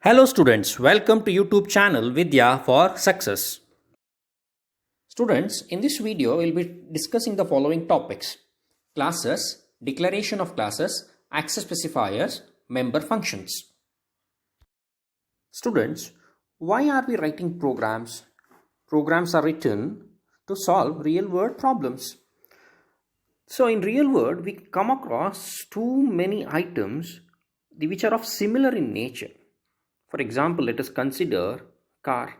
Hello students, welcome to YouTube channel Vidya for Success. Students, in this video we'll be discussing the following topics: classes, declaration of classes, access specifiers, member functions. Students, why are we writing programs? Programs are written to solve real world problems. So in real world we come across too many items which are of similar in nature. For example, let us consider car,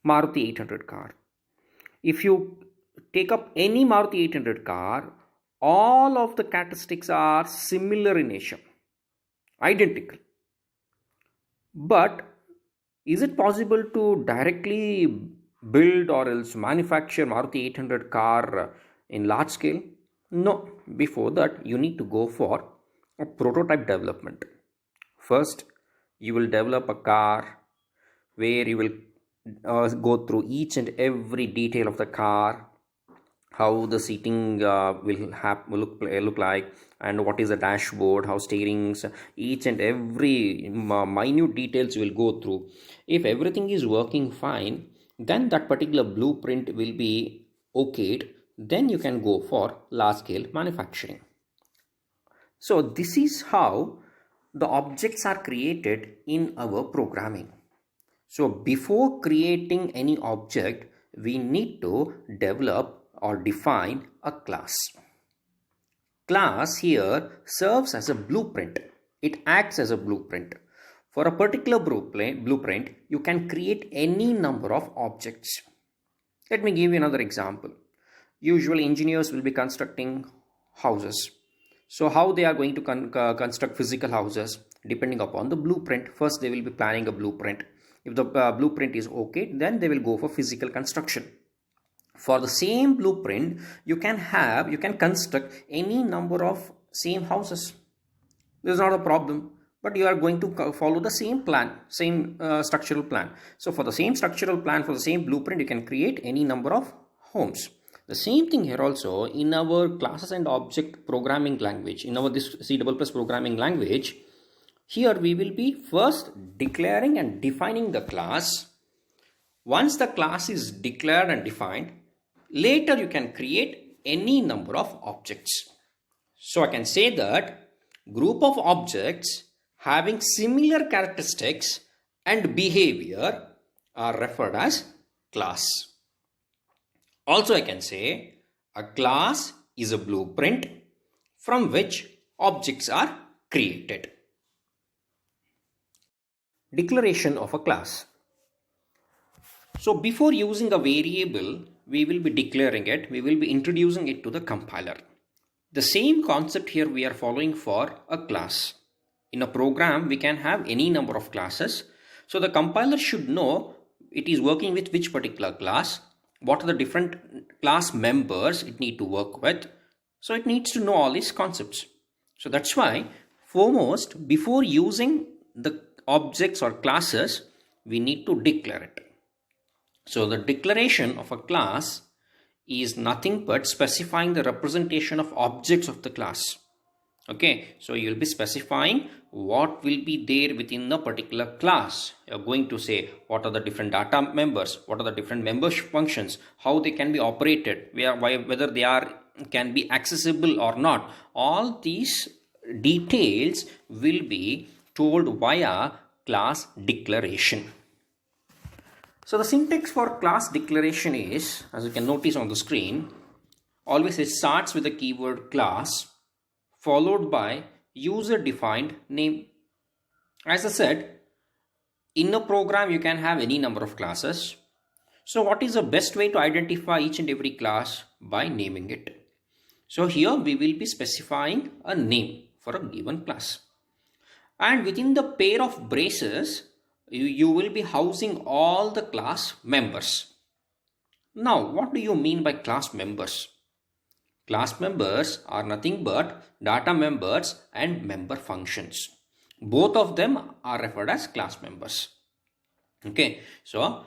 Maruti 800 car. If you take up any Maruti 800 car, all of the characteristics are similar in nature, identical. But is it possible to directly build or else manufacture Maruti 800 car in large scale? No. Before that, you need to go for a prototype development. First, you will develop a car where you will go through each and every detail of the car, how the seating will look like, and what is the dashboard, how steerings, each and every minute details you will go through. If everything is working fine, then that particular blueprint will be okayed. Then you can go for large scale manufacturing. So this is how the objects are created in our programming. So before creating any object, we need to develop or define a class. Class here serves as a blueprint. It acts as a blueprint. For a particular blueprint, you can create any number of objects. Let me give you another example. Usually engineers will be constructing houses. So how they are going to construct physical houses? Depending upon the blueprint. First they will be planning a blueprint. If the blueprint is okay, then they will go for physical construction. For the same blueprint, you can construct any number of same houses. This is not a problem, but you are going to follow the same plan, same structural plan. So for the same structural plan, for the same blueprint, you can create any number of homes. The same thing here also in our classes and object programming language, in our this C++ programming language. Here we will be first declaring and defining the class. Once the class is declared and defined, later you can create any number of objects. So I can say that group of objects having similar characteristics and behavior are referred as class. Also I can say a class is a blueprint from which objects are created. Declaration of a class. So before using a variable, we will be declaring it, we will be introducing it to the compiler. The same concept here we are following for a class. In a program, we can have any number of classes. So the compiler should know it is working with which particular class, what are the different class members it need to work with. So it needs to know all these concepts. So that's why foremost, before using the objects or classes, we need to declare it. So the declaration of a class is nothing but specifying the representation of objects of the class. Okay, so you will be specifying what will be there within the particular class. You are going to say what are the different data members, what are the different member functions, how they can be operated, whether they can be accessible or not. All these details will be told via class declaration. So the syntax for class declaration is, as you can notice on the screen, always it starts with the keyword class followed by user defined name. As I said, in a program you can have any number of classes. So what is the best way to identify each and every class? By naming it. So here we will be specifying a name for a given class. And within the pair of braces, you will be housing all the class members. Now, what do you mean by class members? Class members are nothing but data members and member functions. Both of them are referred as class members. Okay, so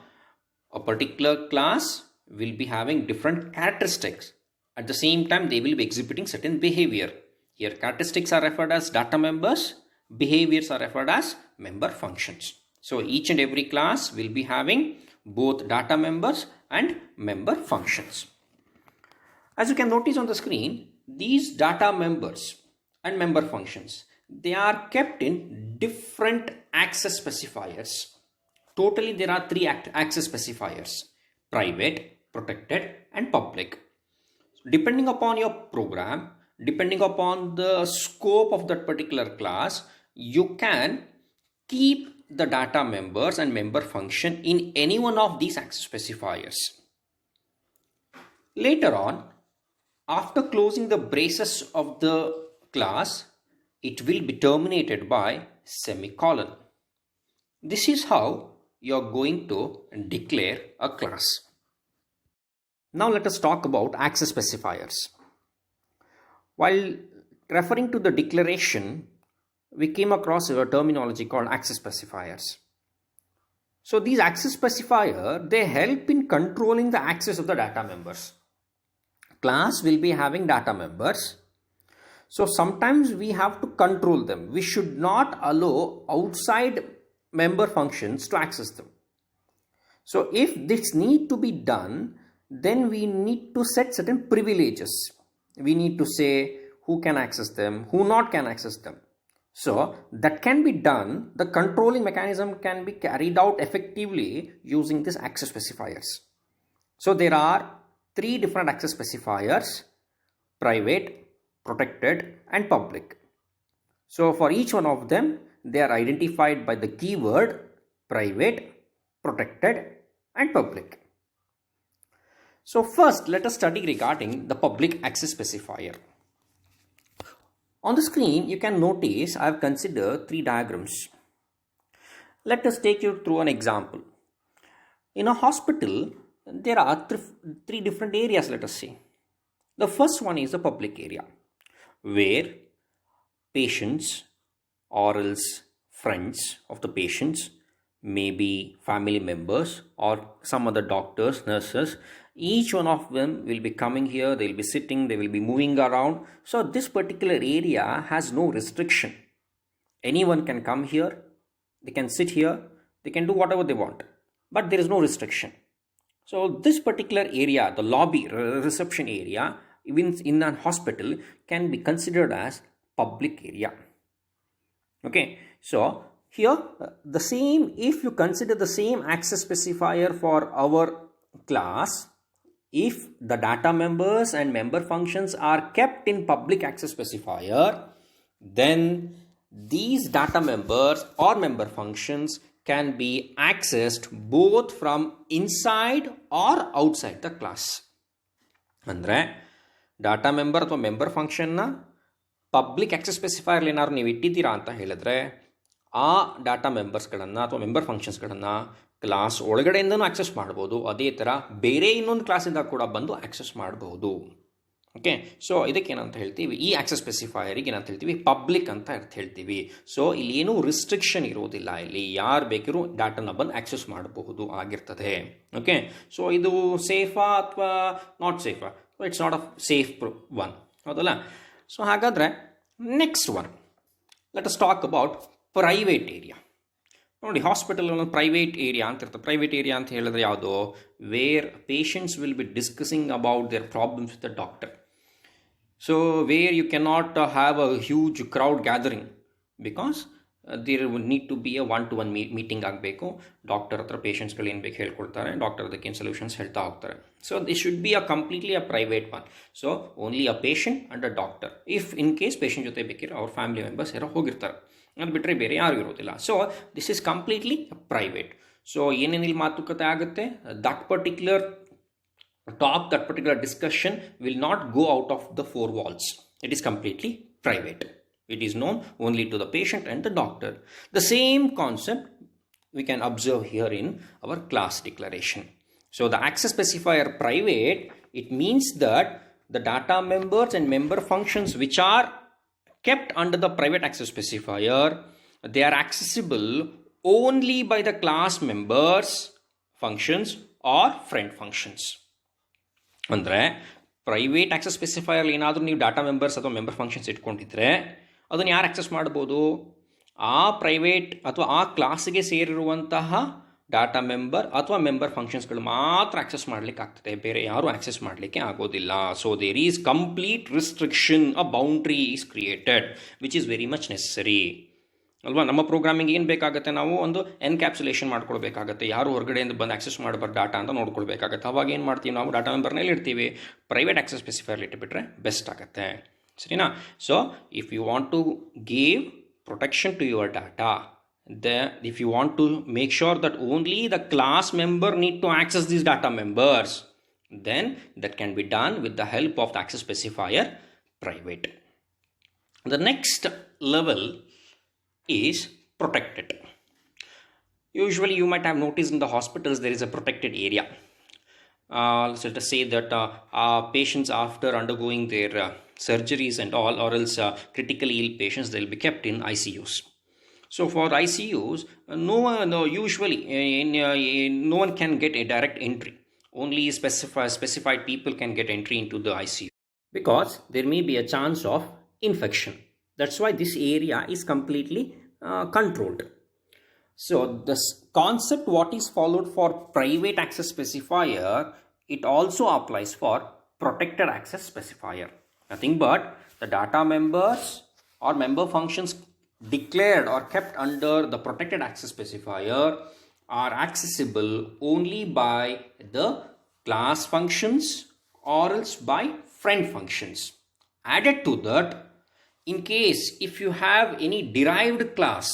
a particular class will be having different characteristics. At the same time, they will be exhibiting certain behavior. Here, characteristics are referred as data members. behaviors are referred as member functions. So each and every class will be having both data members and member functions. As you can notice on the screen, these data members and member functions, they are kept in different access specifiers. Totally there are three access specifiers: private, protected and public. Depending upon your program, depending upon the scope of that particular class, you can keep the data members and member function in any one of these access specifiers. Later on, after closing the braces of the class, it will be terminated by semicolon. This is how you are going to declare a class. Now let us talk about access specifiers. While referring to the declaration, we came across a terminology called access specifiers. So these access specifiers, they help in controlling the access of the data members. Class will be having data members. So sometimes we have to control them. We should not allow outside member functions to access them. So if this need to be done, then we need to set certain privileges. We need to say who can access them, who not can access them. So that can be done. The controlling mechanism can be carried out effectively using these access specifiers. So there are three different access specifiers: private, protected and public. So for each one of them, they are identified by the keyword private, protected and public. So first, let us study regarding the public access specifier. On the screen, you can notice I have considered three diagrams. Let us take you through an example. In a hospital, there are three different areas, let us say. The first one is the public area, where patients or else friends of the patients, maybe family members or some other doctors, nurses, each one of them will be coming here, they will be sitting, they will be moving around. So this particular area has no restriction. Anyone can come here, they can sit here, they can do whatever they want, but there is no restriction. So this particular area, the lobby, reception area, even in a hospital, can be considered as public area. Okay, so here the same, if you consider the same access specifier for our class, if the data members and member functions are kept in public access specifier, then these data members or member functions can be accessed both from inside or outside the class. Andre data member ಅಥವಾ member function ನ public access specifier ಏನಾದ್ರು ನೀವು ಇಟ್ಟಿದ್ದೀರಾ ಅಂತ ಹೇಳಿದ್ರೆ, ಆ data ಮೆಂಬರ್ಸ್ಗಳನ್ನು ಅಥವಾ member ಫಂಕ್ಷನ್ಸ್ಗಳನ್ನು class ಒಳಗಡೆಯಿಂದನೂ access ಮಾಡ್ಬೋದು. ಅದೇ ಥರ ಬೇರೆ ಇನ್ನೊಂದು ಕ್ಲಾಸಿಂದ ಕೂಡ ಬಂದು ಆಕ್ಸೆಸ್ ಮಾಡಬಹುದು. ಓಕೆ, ಸೊ ಇದಕ್ಕೆ ಏನಂತ ಹೇಳ್ತೀವಿ, ಈ ಆಕ್ಸೆಸ್ ಸ್ಪೆಸಿಫೈಯರಿಗೆ ಏನಂತ ಹೇಳ್ತೀವಿ, ಪಬ್ಲಿಕ್ ಅಂತ ಹೇಳ್ತೀವಿ. ಸೊ ಇಲ್ಲಿ ಏನೂ ರಿಸ್ಟ್ರಿಕ್ಷನ್ ಇರೋದಿಲ್ಲ, ಇಲ್ಲಿ ಯಾರು ಬೇಕಿರೋ ಡಾಟಾನ ಬಂದು ಆಕ್ಸೆಸ್ ಮಾಡಬಹುದು ಆಗಿರ್ತದೆ. ಓಕೆ, ಸೊ ಇದು ಸೇಫಾ ಅಥವಾ ನಾಟ್ ಸೇಫಾ? It's not a safe one, ಹೌದಲ್ಲ? ಸೊ ಹಾಗಾದರೆ next one, let us talk about private area. ನೋಡಿ, ಹಾಸ್ಪಿಟಲ್ ಒಂದು ಪ್ರೈವೇಟ್ ಏರಿಯಾ ಅಂತ ಇರ್ತದೆ. ಪ್ರೈವೇಟ್ ಏರಿಯಾ ಅಂತ ಹೇಳಿದ್ರೆ ಯಾವುದು? Where patients will be discussing about their problems with the doctor. So where you cannot have a huge crowd gathering, because there need to be a one to one meeting ಆಗಬೇಕು. Doctor ಹತ್ರ ಪೇಷಂಟ್ಸ್ಗಳು ಏನು ಬೇಕು ಹೇಳ್ಕೊಡ್ತಾರೆ, doctor ಅದಕ್ಕೆ ಏನು solutions ಹೇಳ್ತಾ ಹೋಗ್ತಾರೆ. So this should be a completely a private one. So only a patient and a doctor. If in case patient ಜೊತೆ ಬೇಕಿರೋ ಅವ್ರ ಫ್ಯಾಮಿಲಿ ಮೆಂಬರ್ಸ್ ಯಾರೋ ಹೋಗಿರ್ತಾರೆ, ಅದು ಬಿಟ್ಟರೆ ಬೇರೆ ಯಾರು ಇರೋದಿಲ್ಲ. So this is completely private. So ಏನೇನಿಲ್ಲಿ ಮಾತುಕತೆ ಆಗುತ್ತೆ, that particular talk, that particular discussion will not go out of the four walls. It is completely private. It is known only to the patient and the doctor. The same concept we can observe here in our class declaration. So the access specifier private, it means that the data members and member functions which are kept under the private access specifier, they are accessible only by the class members, functions or friend functions. ಅಂದರೆ private access specifier ಏನಾದರೂ ನೀವು data members ಅಥವಾ member functions ಇಟ್ಕೊಂಡಿದ್ರೆ ಅದನ್ನು ಯಾರು access ಮಾಡ್ಬೋದು? ಆ private ಅಥವಾ ಆ ಕ್ಲಾಸ್ಗೆ ಸೇರಿರುವಂತಹ ಡಾಟಾ ಮೆಂಬರ್ ಅಥವಾ ಮೆಂಬರ್ ಫಂಕ್ಷನ್ಸ್ಗಳು ಮಾತ್ರ ಆಕ್ಸೆಸ್ ಮಾಡಲಿಕ್ಕೆ ಆಗ್ತದೆ, ಬೇರೆ ಯಾರೂ ಆಕ್ಸೆಸ್ ಮಾಡಲಿಕ್ಕೆ ಆಗೋದಿಲ್ಲ. So there is complete restriction, a boundary is created which is very much necessary ಅಲ್ವಾ. ನಮ್ಮ ಪ್ರೋಗ್ರಾಮಿಂಗ್ ಏನು ಬೇಕಾಗುತ್ತೆ, ನಾವು ಒಂದು ಎನ್ಕ್ಯಾಪ್ಸುಲೇಷನ್ ಮಾಡ್ಕೊಳ್ಬೇಕಾಗತ್ತೆ, ಯಾರು ಹೊರಗಡೆಯಿಂದ ಬಂದು ಆಕ್ಸೆಸ್ ಮಾಡಬಾರ್ದು ಡಾಟಾ ಅಂತ ನೋಡ್ಕೊಳ್ಬೇಕಾಗತ್ತೆ. ಅವಾಗ ಏನು ಮಾಡ್ತೀವಿ, ನಾವು ಡಾಟಾ ಮೆಂಬರ್ನಲ್ಲಿ ಇರ್ತೀವಿ, ಪ್ರೈವೇಟ್ ಆಕ್ಸೆಸ್ ಸ್ಪೆಸಿಫೈರ್ ಇಟ್ಟುಬಿಟ್ರೆ ಬೆಸ್ಟ್ ಆಗುತ್ತೆ, ಸರಿನಾ. So if you want to give protection to your data, if you want to make sure that only the class member need to access these data members, then that can be done with the help of the access specifier private. The next level is protected. Usually you might have noticed in the hospitals there is a protected area. So to say that patients after undergoing their surgeries and all, or else critically ill patients, they will be kept in ICUs. So for ICUs, usually no one can get a direct entry. Only specified people can get entry into the ICU because there may be a chance of infection. That's why this area is completely controlled. So this concept what is followed for private access specifier, it also applies for protected access specifier. Nothing but the data members or member functions declared or kept under the protected access specifier are accessible only by the class functions or else by friend functions. Added to that, in case if you have any derived class,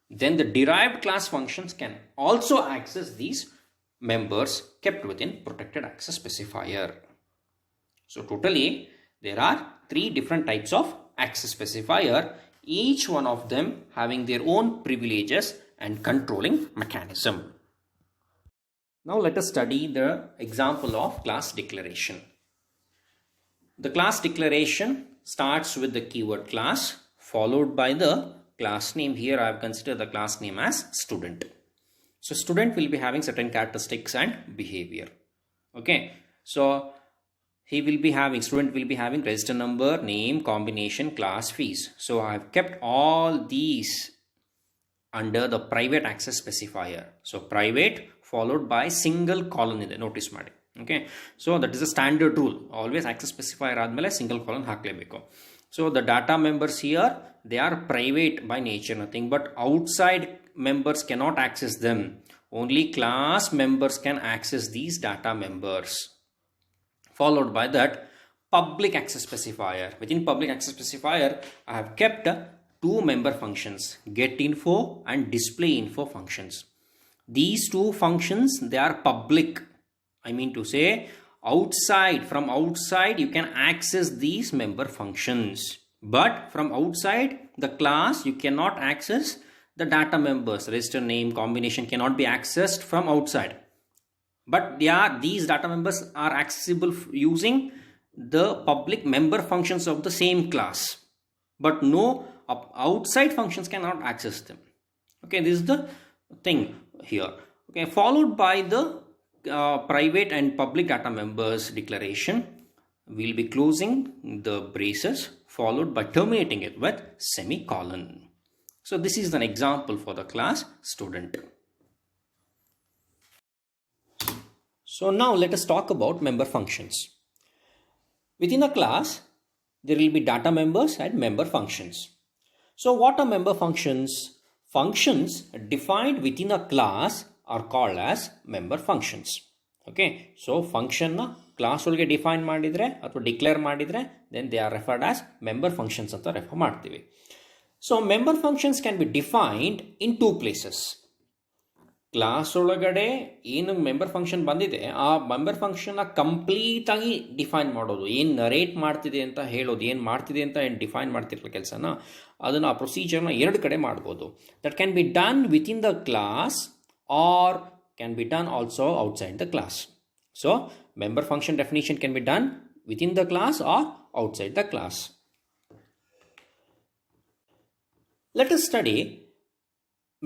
then the derived class functions can also access these members kept within protected access specifier. So totally there are 3 different types of access specifier, each one of them having their own privileges and controlling mechanism. Now let us study the example of class declaration. The class declaration starts with the keyword class followed by the class name. Here I have considered the class name as student. So student will be having certain characteristics and behavior. Okay, so student will be having register number, name, combination, class, fees. So I have kept all these under the private access specifier. So private followed by single colon ಇದೆ, notice ಮಾಡಿ. Okay, so that is a standard rule, always access specifier ಆದಮೇಲೆ single colon ಹಾಕಲೇಬೇಕು. So the data members here, they are private by nature, nothing but outside members cannot access them. Only class members can access these data members. Followed by that public access specifier. Within public access specifier, I have kept 2 member functions, get info and display info functions. These 2 functions, they are public. I mean to say, from outside you can access these member functions, but from outside the class you cannot access the data members. Register, name, combination cannot be accessed from outside, but these data members are accessible using the public member functions of the same class, but no outside functions cannot access them. Okay, this is the thing here. Okay, followed by the private and public data members declaration, we'll be closing the braces followed by terminating it with semicolon. So this is an example for the class student. So now let us talk about member functions. Within a class, there will be data members and member functions. So what are member functions? Functions defined within a class are called as member functions. Okay, so function na class ಒಳಗೆ define ಮಾಡಿದ್ರೆ ಅಥವಾ declare ಮಾಡಿದ್ರೆ then they are referred as member functions ಅಂತ refer ಮಾಡ್ತೀವಿ. So member functions can be defined in 2 places. Class ಒಳಗಡೆ ಏನು member function ಬಂದಿದೆ ಆ ಮೆಂಬರ್ ಫಂಕ್ಷನ್ನ ಕಂಪ್ಲೀಟ್ ಆಗಿ ಡಿಫೈನ್ ಮಾಡೋದು, ಏನು ನರೇಟ್ ಮಾಡ್ತಿದೆ ಅಂತ ಹೇಳೋದು, ಏನು ಮಾಡ್ತಿದೆ ಅಂತ ಏನು ಡಿಫೈನ್ ಮಾಡ್ತಿರಲ್ಲ ಕೆಲಸನ, ಅದನ್ನು ಆ ಪ್ರೊಸೀಜರ್ನ 2 ಕಡೆ ಮಾಡ್ಬೋದು. That can be done within the class or can be done also outside the class. So member function definition can be done within the class or outside the class. Let us study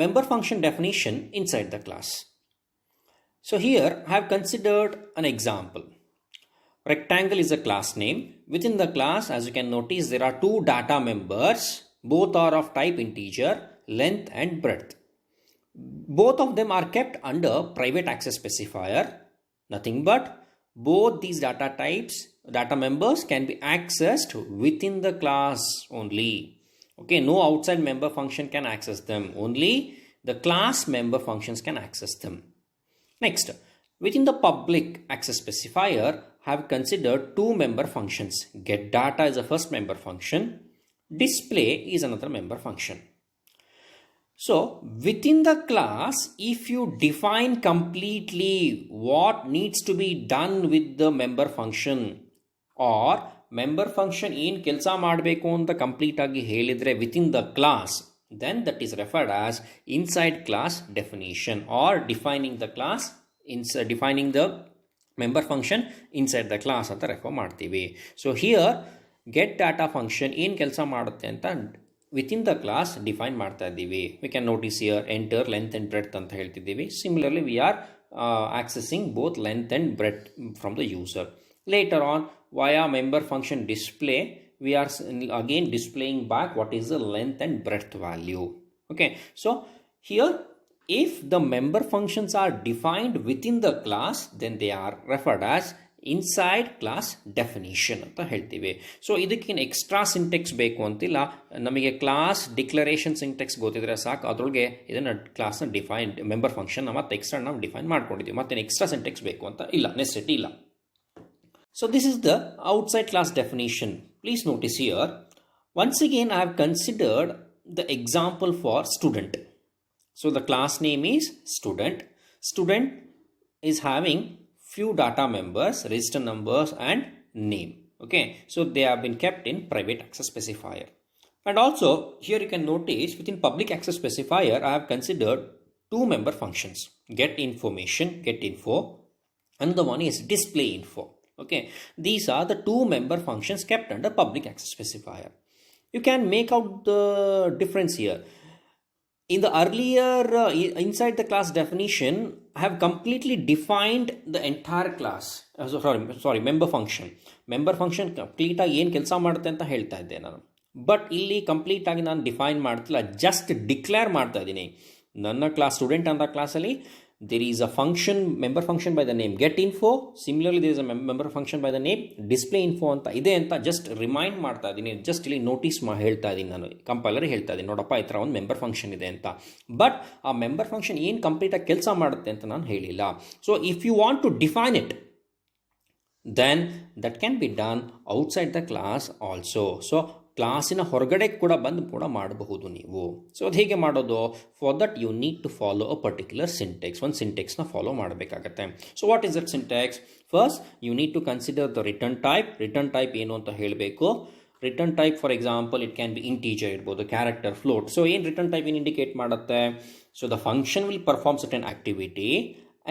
member function definition inside the class. So here I have considered an example. Rectangle is a class name. Within the class, as you can notice, there are 2 data members. Both are of type integer. length and breadth. Both of them are kept under private access specifier. Nothing but both these data types, data members can be accessed within the class only. Okay, no outside member function can access them. Only the class member functions can access them. Next, within the public access specifier, have considered two member functions. Get data is a first member function. Display is another member function. So within the class, if you define completely what needs to be done with the member function, or member function in kelsa madbeku anta complete agi helidre within the class, then that is referred as inside class definition, or defining the class, defining the member function inside the class anta refer ಮಾಡ್ತೀವಿ. So here get data function in kelsa ಮಾಡುತ್ತೆ ಅಂತ within the class define ಮಾಡ್ತಾ ಇದ್ದೀವಿ. We can notice here enter length and breadth ಅಂತ ಹೇಳ್ತಿದ್ದೀವಿ. Similarly, we are accessing both length and breadth from the user. Later on, via member function display, we are again displaying back what is the length and breadth value. Okay, so here if the member functions are defined within the class, then they are referred as inside class definition ಅಂತ ಹೇಳ್ತೀವಿ. So ಇದಕ್ಕೇನು extra Sintex ಬೇಕು ಅಂತಿಲ್ಲ. ನಮಗೆ class declaration Sintex ಗೊತ್ತಿದ್ರೆ ಸಾಕು. ಅದರೊಳಗೆ ಇದನ್ನು ಕ್ಲಾಸ್ನ ಡಿಫೈನ್ ಮೆಂಬರ್ ಫಂಕ್ಷನ್ ಮತ್ತು ಎಕ್ಸ್ಟ್ರಾ ನಾವು ಡಿಫೈನ್ ಮಾಡ್ಕೊಂಡಿದ್ದೀವಿ. ಮತ್ತೇನು ಎಕ್ಸ್ಟ್ರಾ ಸಿಂಟೆಕ್ಸ್ ಬೇಕು ಅಂತ ಇಲ್ಲ, ನೆಸೆಸಿಟಿ ಇಲ್ಲ. So this is the outside class definition. Please notice here, once again I have considered the example for student. So the class name is student. Student is having few data members, register numbers and name. Okay, so they have been kept in private access specifier. And also here you can notice within public access specifier I have considered two member functions, get information, get info, and the one is display info. Okay, these are the two member functions kept under public access specifier. You can make out the difference here. In the earlier inside the class definition, I have completely defined the entire class. Sorry, member function. Member function complete ಆಗಿ ಏನು ಕೆಲಸ ಮಾಡುತ್ತೆ ಅಂತ ಹೇಳ್ತಾ ಇದ್ದೆ ನಾನು. But ಇಲ್ಲಿ complete ಆಗಿ ನಾನು ಡಿಫೈನ್ ಮಾಡ್ತಿಲ್ಲ, ಜಸ್ಟ್ ಡಿಕ್ಲೇರ್ ಮಾಡ್ತಾ ಇದ್ದೀನಿ. ನನ್ನ ಕ್ಲಾಸ್ ಸ್ಟೂಡೆಂಟ್ ಅಂತ ಕ್ಲಾಸಲ್ಲಿ there is a function, member function by the name get info. Similarly, there is a member function by the name display info ಅಂತ ಇದೆ ಅಂತ ಜಸ್ಟ್ ರಿಮೈಂಡ್ ಮಾಡ್ತಾ ಇದ್ದೀನಿ. ಜಸ್ಟ್ ಇಲ್ಲಿ ನೋಟಿಸ್ ಹೇಳ್ತಾ ಇದ್ದೀನಿ, ನಾನು ಕಂಪೈಲರ್ ಹೇಳ್ತಾ ಇದ್ದೀನಿ, ನೋಡಪ್ಪ ಈ ಥರ ಒಂದು ಮೆಂಬರ್ ಫಂಕ್ಷನ್ ಇದೆ ಅಂತ. ಬಟ್ ಆ ಮೆಂಬರ್ ಫಂಕ್ಷನ್ ಏನು ಕಂಪ್ಲೀಟಾಗಿ ಕೆಲಸ ಮಾಡುತ್ತೆ ಅಂತ ನಾನು ಹೇಳಿಲ್ಲ. So if you want to define it, then that can be done outside the class also. So ಕ್ಲಾಸಿನ ಹೊರಗಡೆ ಕೂಡ ಬಂದು ಕೂಡ ಮಾಡಬಹುದು ನೀವು. ಸೊ ಅದು ಹೇಗೆ ಮಾಡೋದು? For that you need to follow a particular syntax. ಒಂದು ಸಿಂಟೆಕ್ಸ್ನ ಫಾಲೋ ಮಾಡಬೇಕಾಗತ್ತೆ. So what is that syntax? First you need to consider the return type. Return type ಏನು ಅಂತ ಹೇಳಬೇಕು. Return type for example it can be integer ಇರ್ಬೋದು, character, float. So ಏನು return type ಏನು indicate ಮಾಡುತ್ತೆ? So the function will perform certain activity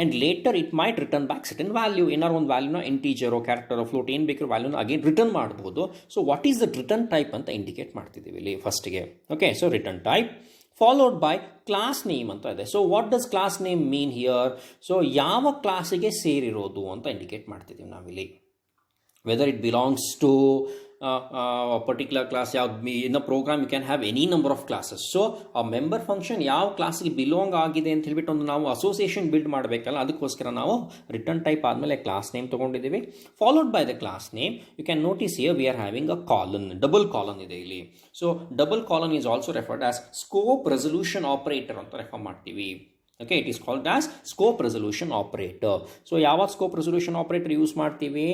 and later it might return back certain value. ಏನಾರು ಒಂದು ವ್ಯಾಲ್ಯೂನ integer character float ಏನು ಬೇಕಾದ್ರೂ ವ್ಯಾಲ್ಯೂನ again return ಮಾಡ್ಬೋದು. So what is the return type ಅಂತ ಇಂಡಿಕೇಟ್ ಮಾಡ್ತಿದ್ದೀವಿ ಇಲ್ಲಿ ಫಸ್ಟ್ಗೆ. Okay, so return type followed by class name ಅಂತ ಇದೆ. So what does class name mean here? So ಯಾವ ಕ್ಲಾಸಿಗೆ ಸೇರಿರೋದು ಅಂತ ಇಂಡಿಕೇಟ್ ಮಾಡ್ತಿದ್ದೀವಿ ನಾವಿಲ್ಲಿ. Whether it belongs to particular class. ಯಾವ್ದು in a program you can have any number of classes. So ಆ ಮೆಂಬರ್ ಫಂಕ್ಷನ್ ಯಾವ ಕ್ಲಾಸ್ಗೆ ಬಿಲಾಂಗ್ ಆಗಿದೆ ಅಂತ ಹೇಳ್ಬಿಟ್ಟು ಒಂದು ನಾವು ಅಸೋಸಿಯೇಷನ್ ಬಿಲ್ಡ್ ಮಾಡಬೇಕಲ್ಲ, ಅದಕ್ಕೋಸ್ಕರ ನಾವು ರಿಟರ್ನ್ ಟೈಪ್ ಆದಮೇಲೆ ಕ್ಲಾಸ್ ನೇಮ್ ತೊಗೊಂಡಿದ್ದೀವಿ. Followed by the class name. You can notice here we are having a colon, double colon ಇದೆ ಇಲ್ಲಿ. So double colon is also referred as scope resolution operator ಅಂತ refer ಮಾಡ್ತೀವಿ. Okay, it is called as scope resolution operator. So ಯಾವ scope resolution operator use ಮಾಡ್ತೀವಿ?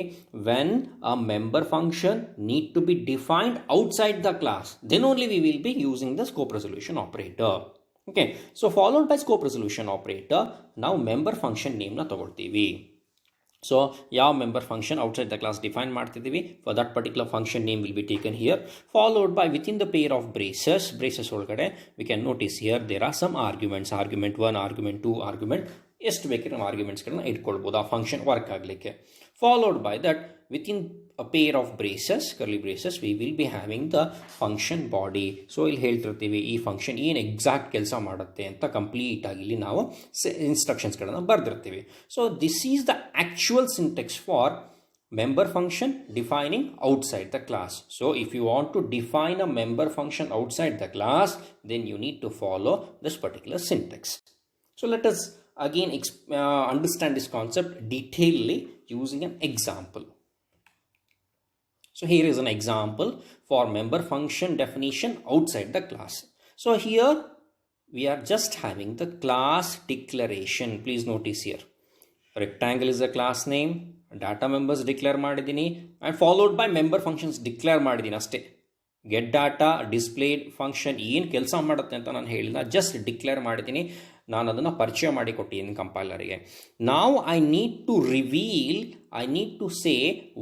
When a member function need to be defined outside the class, then only we will be using the scope resolution operator. Okay, so followed by scope resolution operator, now member function name ನ ತಗೊಳ್ತೀವಿ. So ಯಾವ member function outside the class define ಮಾಡ್ತಿದ್ದೀವಿ, for that particular function name will be taken here, followed by within the pair of braces ಒಳಗಡೆ we can notice here there are some arguments, argument 1, argument 2, argument ಎಷ್ಟು ಬೇಕಿರೋ ನಾವು ಆರ್ಗ್ಯುಮೆಂಟ್ಸ್ಗಳನ್ನ ಇಟ್ಕೊಳ್ಬೋದು ಆ function work ಆಗಲಿಕ್ಕೆ. Followed by that within a pair of braces, curly braces, we will be having the function body. So ಇಲ್ಲಿ ಹೇಳ್ತಿರ್ತೀವಿ ಈ function ಏನು ಎಕ್ಸಾಕ್ಟ್ ಕೆಲಸ ಮಾಡುತ್ತೆ ಅಂತ ಕಂಪ್ಲೀಟ್ ಆಗಿ ಇಲ್ಲಿ ನಾವು ಇನ್ಸ್ಟ್ರಕ್ಷನ್ಸ್ಗಳನ್ನು ಬರೆದಿರ್ತೀವಿ. So this is the actual syntax for member function defining outside the class. So if you want to define a member function outside the class, then you need to follow this particular syntax. So let us again understand this concept detailedly using an example. So here is an example for member function definition outside the class. So here we are just having the class declaration. Please notice here. Rectangle is a class name. Data members declare ಮಾಡಿದ್ದೀನಿ and followed by member functions declare ಮಾಡಿದ್ದೀನಿ ಅಷ್ಟೇ. Get data displayed function ಏನು ಕೆಲಸ ಮಾಡುತ್ತೆ ಅಂತ ನಾನು ಹೇಳಿಲ್ಲ, just declare ಮಾಡಿದ್ದೀನಿ. ನಾನು ಅದನ್ನು ಪರಿಚಯ ಮಾಡಿಕೊಟ್ಟಿದ್ದೀನಿ ಕಂಪೈಲರಿಗೆ. ನಾವು I need to say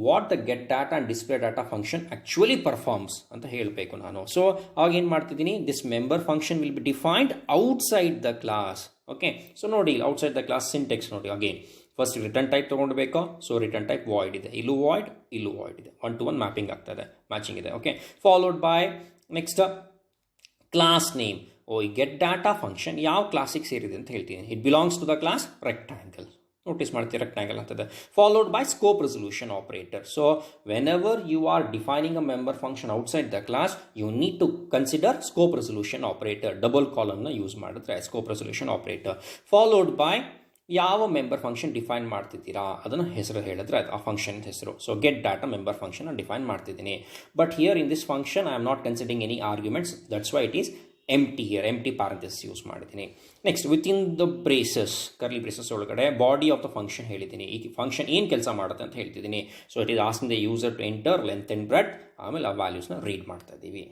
what the get data and display data function actually performs ಅಂತ ಹೇಳಬೇಕು ನಾನು. ಸೊ ಅವಾಗ ಏನು ಮಾಡ್ತಿದ್ದೀನಿ, this member function will be defined outside the class. Okay, so ನೋಡಿ ಔಟ್ಸೈಡ್ ದ ಕ್ಲಾಸ್ ಸಿಂಟೆಕ್ಸ್ ನೋಡಿ. ಅಗೇನ್ ಫಸ್ಟ್ ರಿಟರ್ನ್ ಟೈಪ್ ತೊಗೊಂಡ್ಬೇಕು. So return type void ಇದೆ, ಇಲ್ಲೂ ವಾಯ್ಡ್ ಇದೆ, 1-to-1 ಮ್ಯಾಪಿಂಗ್ ಆಗ್ತದೆ, ಮ್ಯಾಚಿಂಗ್ ಇದೆ. Okay, followed by next class name. ಈ get data function ಯಾವ ಕ್ಲಾಸಿಗೆ ಸೇರಿದೆ ಅಂತ ಹೇಳ್ತೀನಿ. It belongs to the class rectangle. Notice ಮಾಡ್ತೀವಿ ರೆಕ್ಟ್ಯಾಂಗಲ್ ಅಂತದೆ. Followed by scope resolution operator. So whenever you are defining a member function outside the class, you need to consider scope resolution operator. Double ಕಾಲಮ್ನ use ಮಾಡಿದ್ರೆ scope resolution operator. Followed by ಯಾವ member function define ಮಾಡ್ತಿದ್ದೀರಾ ಅದನ್ನು ಹೆಸರು ಹೇಳಿದ್ರೆ ಆ function ಹೆಸರು. So get data member function define ಮಾಡ್ತಿದ್ದೀನಿ. But here in this function I am not considering any arguments, that's why it is empty here. Empty parenthesis use ಮಾಡಿದ್ದೀನಿ. Next with in the braces, curly braces ಒಳಗಡೆ body of the function ಹೇಳಿದ್ದೀನಿ. ಈ function ಏನು ಕೆಲಸ ಮಾಡುತ್ತೆ ಅಂತ ಹೇಳ್ತಿದ್ದೀನಿ. So it is asking the user to enter length and breadth, ಆಮೇಲೆ ಆ ವ್ಯಾಲ್ಯೂಸ್ನ ರೀಡ್ ಮಾಡ್ತಾ ಇದ್ದೀವಿ.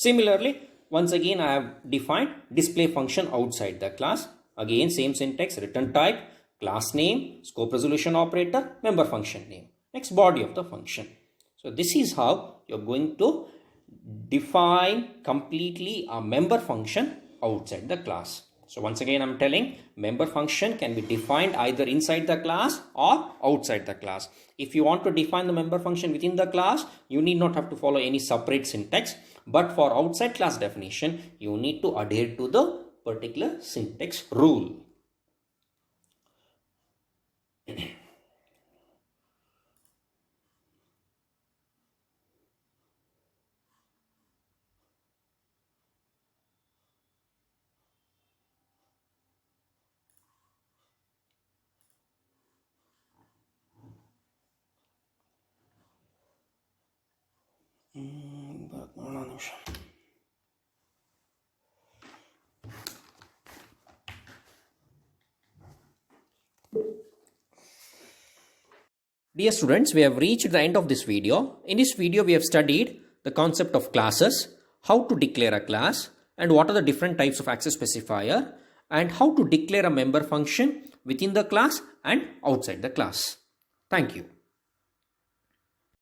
Similarly once again I have defined display function outside the class. Again same syntax, return type, class name, scope resolution operator, member function name. Next body of the function. So this is how you're going to define completely a member function outside the class. So once again I'm telling, member function can be defined either inside the class or outside the class. If you want to define the member function within the class, you need not have to follow any separate syntax. But for outside class definition, you need to adhere to the particular syntax rule. Dear students, we have reached the end of this video. In this video, we have studied the concept of classes, how to declare a class, and what are the different types of access specifier, and how to declare a member function within the class and outside the class. Thank you.